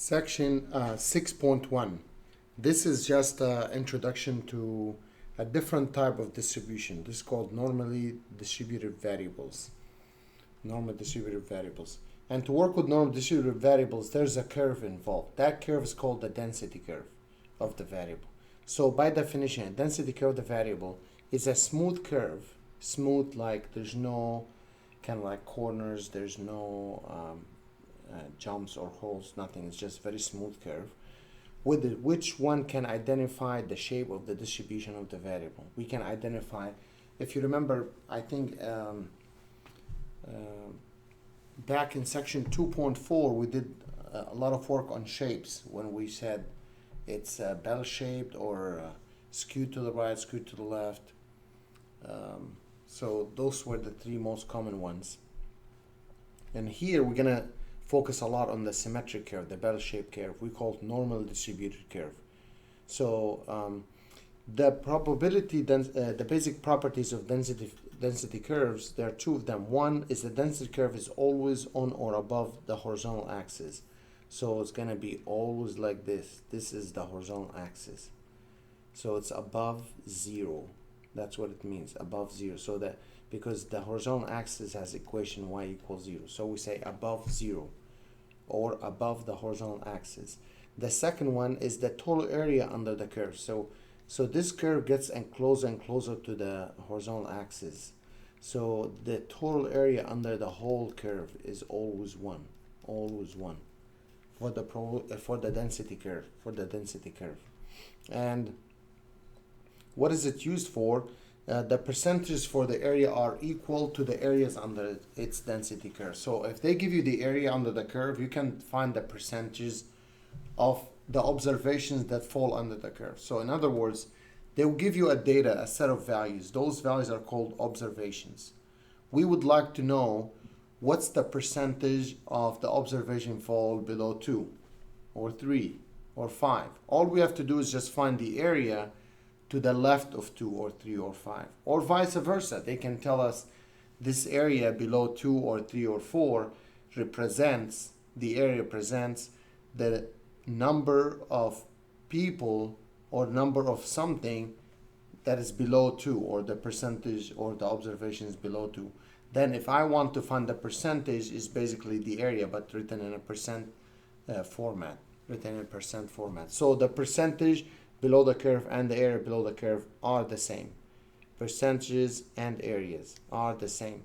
Section 6.1. This is just an introduction to a different type of distribution. This is called normally distributed variables. Normal distributed variables. And to work with normal distributed variables, there's a curve involved. That curve is called the density curve of the variable. So by definition, a density curve of the variable is a smooth curve. Smooth, like there's no kind of like corners, there's no jumps or holes, nothing. It's just very smooth curve with which one can identify the shape of the distribution of the variable. We can identify, if you remember, I think back in section 2.4 we did a lot of work on shapes when we said it's bell shaped or skewed to the right, skewed to the left. So those were the three most common ones. And here we're gonna focus a lot on the symmetric curve, the bell-shaped curve. We call it normal distributed curve. So the probability, the basic properties of density curves, there are two of them. One is the density curve is always on or above the horizontal axis. So it's gonna be always like this. This is the horizontal axis. So it's above zero. That's what it means, above zero. So that because the horizontal axis has equation y equals 0. So we say above 0 or above the horizontal axis. The second one is the total area under the curve. So this curve gets closer and closer to the horizontal axis. So the total area under the whole curve is always 1, always 1 for the density curve. And what is it used for? The percentages for the area are equal to the areas under its density curve. So if they give you the area under the curve, you can find the percentages of the observations that fall under the curve. So in other words, they will give you a set of values. Those values are called observations. We would like to know what's the percentage of the observation fall below 2 or 3 or 5. All we have to do is just find the area to the left of 2 or 3 or 5, or vice versa. They can tell us this area below 2 or 3 or 4 represents the number of people or number of something that is below 2, or the percentage or the observations below 2. Then if I want to find the percentage, is basically the area but written in a percent format. So the percentage below the curve and the area below the curve are the same. Percentages and areas are the same.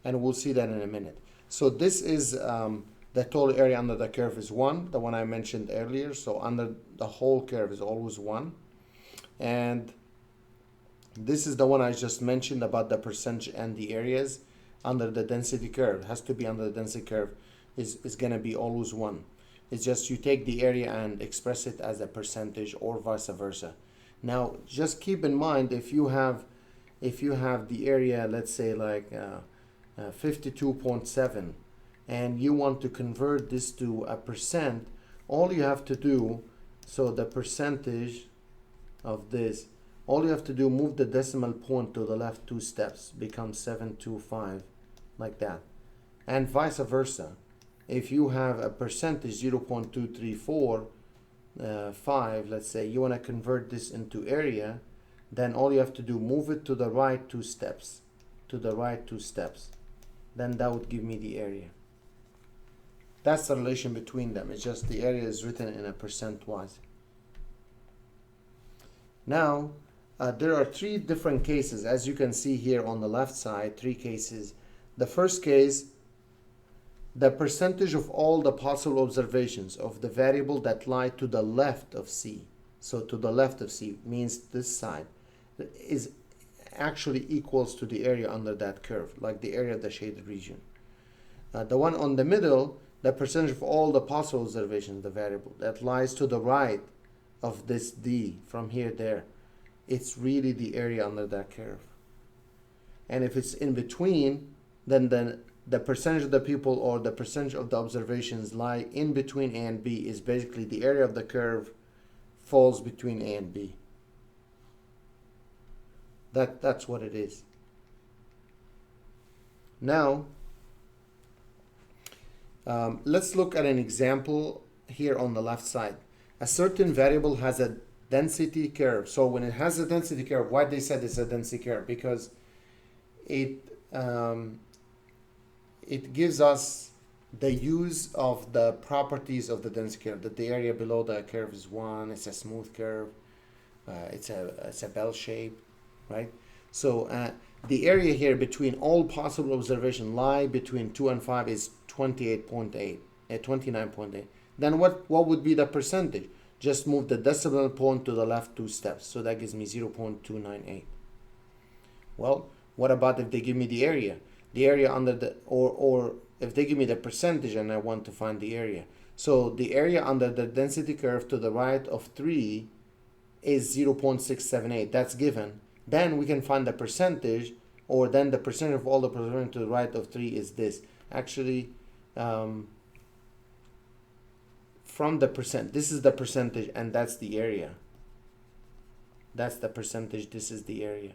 And we'll see that in a minute. So this is the total area under the curve is 1, the one I mentioned earlier. So under the whole curve is always 1. And this is the one I just mentioned about the percentage and the areas under the density curve. It has to be under the density curve is going to be always 1. It's just you take the area and express it as a percentage or vice versa. Now, just keep in mind if you have the area, let's say like 52.7, and you want to convert this to a percent, all you have to do, so the percentage of this, all you have to do, move the decimal point to the left 2 steps, becomes 725, like that, and vice versa. If you have a percentage 0.2345, let's say you want to convert this into area, then all you have to do, move it to the right 2 steps, then that would give me the area. That's the relation between them. It's just the area is written in a percent wise. Now there are 3 different cases, as you can see here on the left side, 3 cases. The first case, the percentage of all the possible observations of the variable that lie to the left of C. So to the left of C means this side is actually equals to the area under that curve, like the area of the shaded region. The one on the middle, the percentage of all the possible observations of the variable that lies to the right of this D from here there, it's really the area under that curve. And if it's in between, then the percentage of the people or the percentage of the observations lie in between A and B is basically the area of the curve falls between A and B. That's what it is. Now, let's look at an example here on the left side. A certain variable has a density curve. So when it has a density curve, why they said it's a density curve? Because it it gives us the use of the properties of the density curve. That the area below the curve is 1. It's a smooth curve. It's a bell shape, right? So the area here between all possible observation lie between 2 and 5 is 28.8, 29.8. Then what would be the percentage? Just move the decimal point to the left 2 steps. So that gives me 0.298. Well, what about if they give me the area? The area under the, or if they give me the percentage and I want to find the area. So the area under the density curve to the right of 3 is 0.678. That's given. Then we can find the percentage, or then the percentage of all the observation to the right of 3 is this. Actually, from the percent, this is the percentage and that's the area. That's the percentage, this is the area.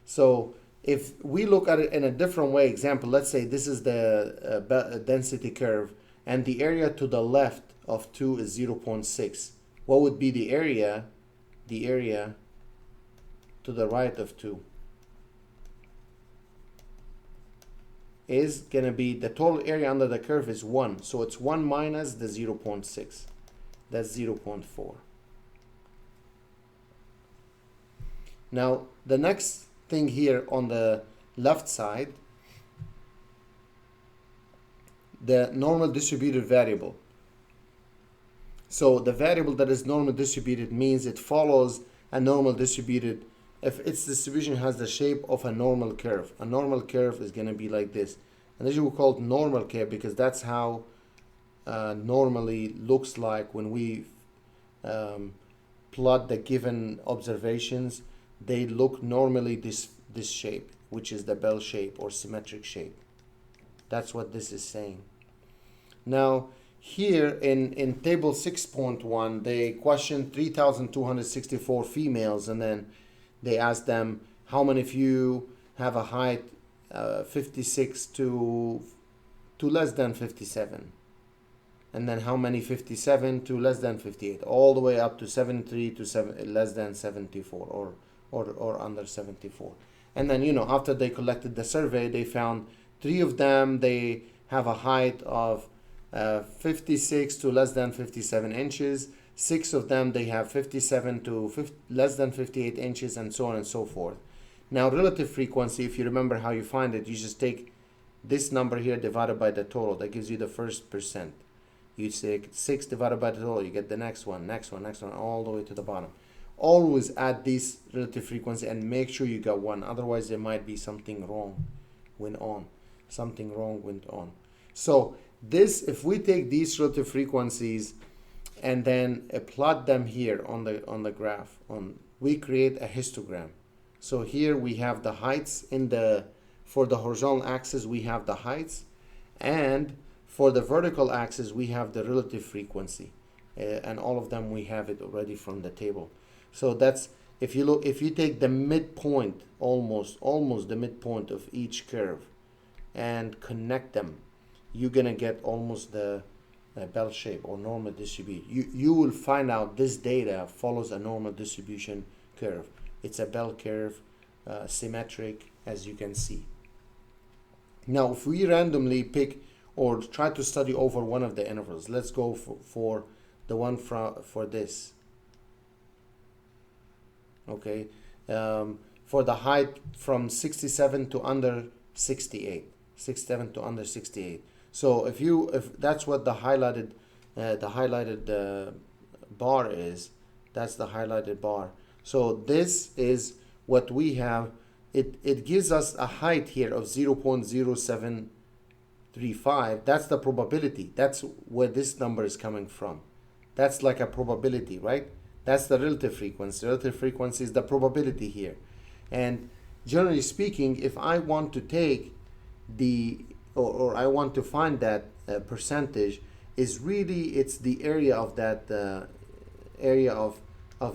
So if we look at it in a different way, example, let's say this is the density curve and the area to the left of 2 is 0.6. What would be the area? The area to the right of 2 is going to be, the total area under the curve is 1. So it's 1 minus the 0.6. That's 0.4. Now, the next thing here on the left side, the normal distributed variable. So the variable that is normal distributed means it follows a normal distributed. If its distribution has the shape of a normal curve, a normal curve is going to be like this. And this is called normal curve because that's how normally looks like when we plot the given observations. They look normally this shape, which is the bell shape or symmetric shape. That's what this is saying. Now, here in table 6.1, they questioned 3,264 females, and then they asked them how many of you have a height 56 to less than 57, and then how many 57 to less than 58, all the way up to 73 to less than 74 or under 74. And then, after they collected the survey, they found 3 of them, they have a height of 56 to less than 57 inches. 6 of them, they have 57 to less than 58 inches, and so on and so forth. Now, relative frequency, if you remember how you find it, you just take this number here divided by the total. That gives you the first percent. You take 6 divided by the total, you get the next one, all the way to the bottom. Always add this relative frequency and make sure you got 1. Otherwise, there might be something wrong went on. Something wrong went on. So this, if we take these relative frequencies and then plot them here on the graph, we create a histogram. So here we have the heights for the horizontal axis we have the heights, and for the vertical axis we have the relative frequency, and all of them we have it already from the table. So that's, if you take the midpoint, almost the midpoint of each curve and connect them, you're gonna get almost the bell shape or normal distribution. You will find out this data follows a normal distribution curve. It's a bell curve, symmetric, as you can see. Now, if we randomly pick or try to study over one of the intervals, let's go for the one for this. Okay, for the height from 67 to under 68, 67 to under 68. So if that's what the highlighted bar is, that's the highlighted bar. So this is what we have. It gives us a height here of 0.0735. That's the probability. That's where this number is coming from. That's like a probability, right? That's the relative frequency. Relative frequency is the probability here. And generally speaking, if I want to take or I want to find that percentage, is really, it's the area of that area of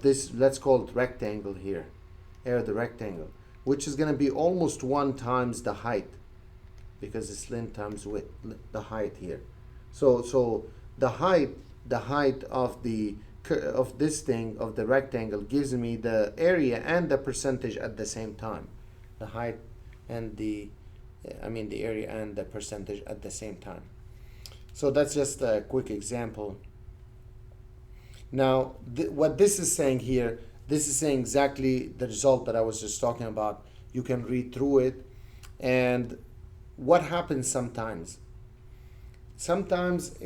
this, let's call it rectangle here, area of the rectangle, which is going to be almost 1 times the height, because it's length times width, the height here. So the height the height of the of this thing of the rectangle gives me the area and the percentage at the same time. The height and the the area and the percentage at the same time. So that's just a quick example. Now what this is saying here, this is saying exactly the result that I was just talking about. You can read through it. And what happens sometimes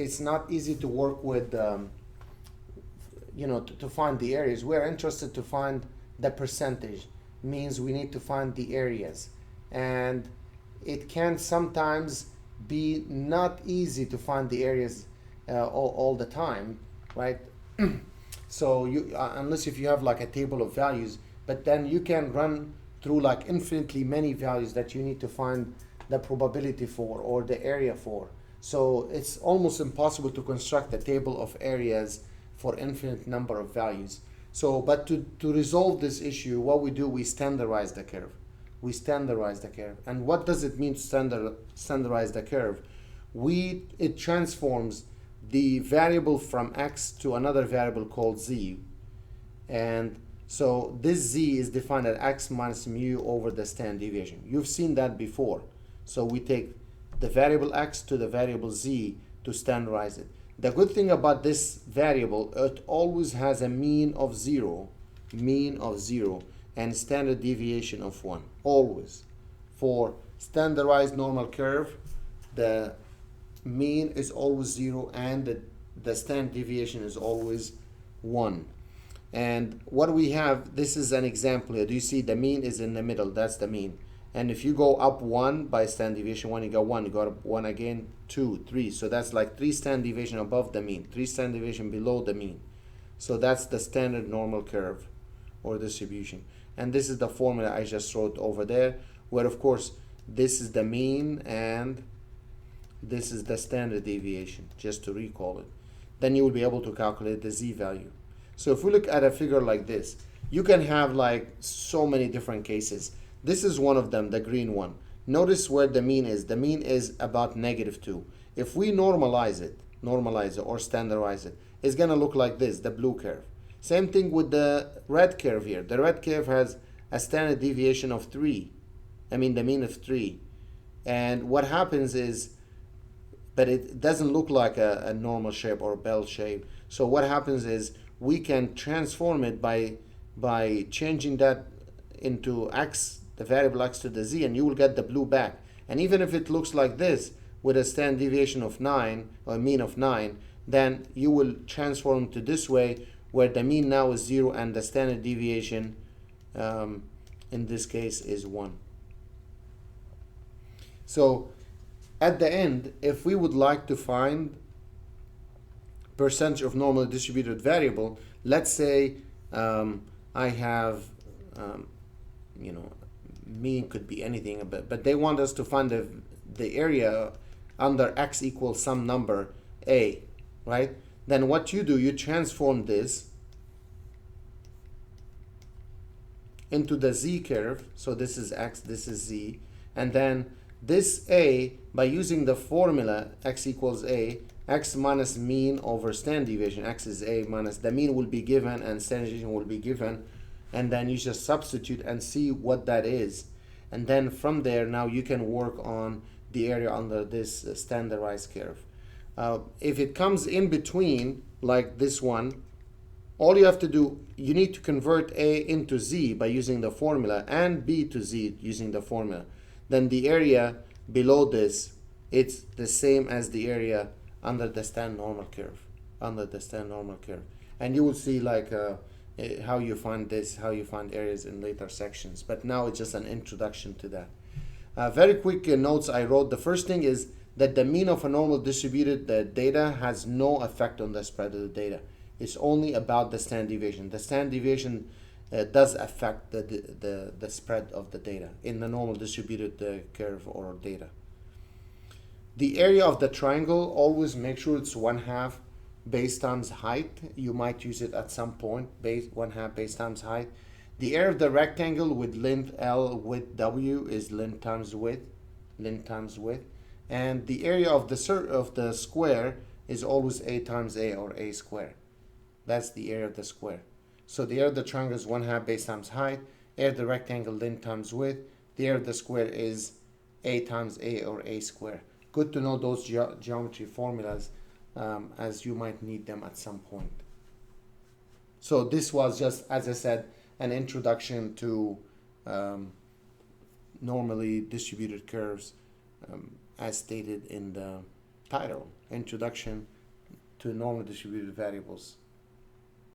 it's not easy to work with to find the areas. We're interested to find the percentage, means we need to find the areas, and it can sometimes be not easy to find the areas all the time, right? So you unless if you have like a table of values, but then you can run through like infinitely many values that you need to find the probability for or the area for. So it's almost impossible to construct a table of areas for infinite number of values. So, but to resolve this issue, what we do, we standardize the curve. We standardize the curve. And what does it mean to standardize the curve? It transforms the variable from x to another variable called z. And so this z is defined as x minus mu over the standard deviation. You've seen that before. So we take the variable x to the variable z to standardize it. The good thing about this variable, it always has a mean of 0, and standard deviation of 1, always. For standardized normal curve, the mean is always 0 and the standard deviation is always 1. And what we have, this is an example here. Do you see the mean is in the middle? That's the mean. And if you go up 1 by standard deviation 1, you go 1, you go up 1 again, 2, 3. So that's like 3 standard deviation above the mean, 3 standard deviation below the mean. So that's the standard normal curve or distribution. And this is the formula I just wrote over there, where of course this is the mean and this is the standard deviation, just to recall it. Then you will be able to calculate the z value. So if we look at a figure like this, you can have like so many different cases. This is one of them, the green one. Notice where the mean is. The mean is about -2. If we normalize it or standardize it, it's going to look like this, the blue curve. Same thing with the red curve here. The red curve has a standard deviation of 3. The mean of 3. And what happens is, but it doesn't look like a normal shape or a bell shape. So what happens is we can transform it by changing that into x, the variable x to the z, and you will get the blue back. And even if it looks like this with a standard deviation of 9 or a mean of 9, then you will transform to this way where the mean now is 0 and the standard deviation in this case is 1. So at the end, if we would like to find percentage of normally distributed variable, let's say I have mean could be anything, but they want us to find the area under x equals some number a, right? Then what you do, you transform this into the z curve. So this is x, this is z, and then this a, by using the formula x equals a, x minus mean over standard deviation, x is a minus the mean will be given and standard deviation will be given, and then you just substitute and see what that is. And then from there, now you can work on the area under this standardized curve. If it comes in between, like this one, all you have to do, you need to convert a into z by using the formula and b to z using the formula. Then the area below this, it's the same as the area under the standard normal curve, and you will see like how you find this, how you find areas in later sections. But now it's just an introduction to that. Very quick notes I wrote. The first thing is that the mean of a normal distributed data has no effect on the spread of the data. It's only about the standard deviation. The standard deviation does affect the spread of the data in the normal distributed curve or data. The area of the triangle, always make sure it's 1/2 base times height. You might use it at some point, 1/2 base times height. The area of the rectangle with length L, width W is length times width, and the area of the square is always a times a, or a square. That's the area of the square. So the area of the triangle is 1/2 base times height. Area of the rectangle length times width. The area of the square is a times a, or a square. Good to know those geometry formulas, as you might need them at some point. So this was just, as I said, an introduction to normally distributed curves, as stated in the title, Introduction to Normally Distributed Variables.